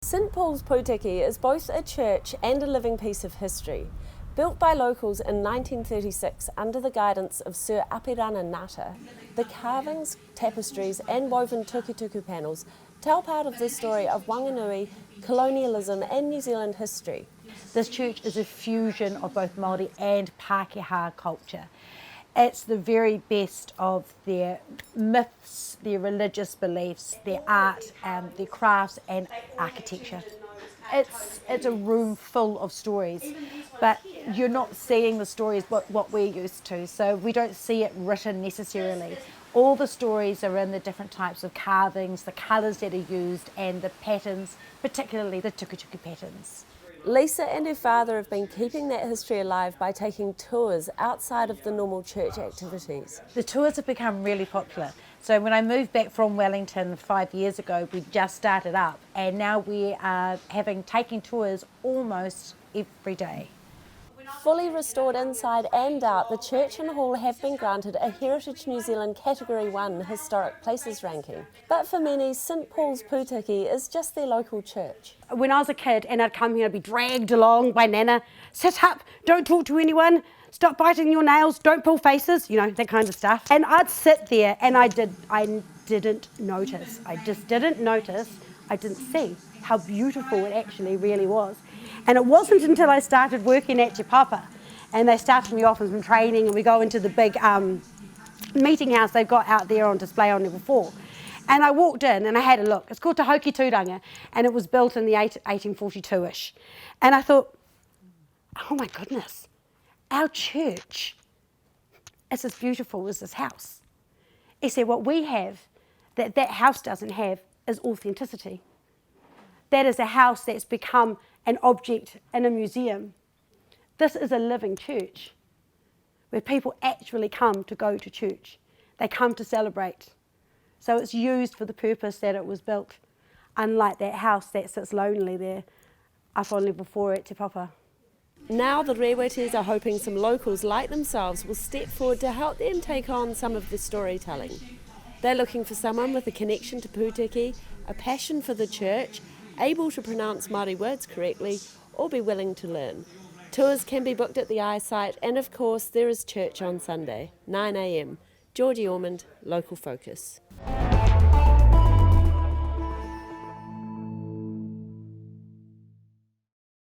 St Paul's Pūtiki is both a church and a living piece of history. Built by locals in 1936 under the guidance of Sir Apirana Ngata, the carvings, tapestries and woven tukutuku panels tell part of the story of Whanganui, colonialism and New Zealand history. This church is a fusion of both Māori and Pākehā culture. It's the very best of their myths, their religious beliefs, their art, their crafts and architecture. It's a room full of stories, but you're not seeing the stories what we're used to, so we don't see it written necessarily. All the stories are in the different types of carvings, the colours that are used and the patterns, particularly the tukutuku patterns. Lisa and her father have been keeping that history alive by taking tours outside of the normal church activities. The tours have become really popular. So when I moved back from Wellington 5 years ago, we just started up and now we are taking tours almost every day. Fully restored inside and out, the church and hall have been granted a Heritage New Zealand Category 1 Historic Places ranking. But for many, St Paul's Pūtiki is just their local church. When I was a kid and I'd come here, I'd be dragged along by Nana. Sit up, don't talk to anyone, stop biting your nails, don't pull faces, you know, that kind of stuff. And I'd sit there and I didn't notice. I just didn't notice. I didn't see how beautiful it actually really was. And it wasn't until I started working at Te Papa and they started me off in some training and we go into the big meeting house they've got out there on display on level 4. And I walked in and I had a look. It's called Te Hauki Tūranga and it was built in the 1842-ish. And I thought, oh my goodness, our church is as beautiful as this house. He said, what we have that house doesn't have is authenticity. That is a house that's become an object in a museum. This is a living church where people actually come to go to church. They come to celebrate. So it's used for the purpose that it was built, unlike that house that sits lonely there up on level 4 at Te Papa. Now the Rewetis are hoping some locals like themselves will step forward to help them take on some of the storytelling. They're looking for someone with a connection to Pūtiki, a passion for the church, able to pronounce Māori words correctly, or be willing to learn. Tours can be booked at the eyesight, and of course there is church on Sunday, 9 a.m. Georgie Ormond, Local Focus.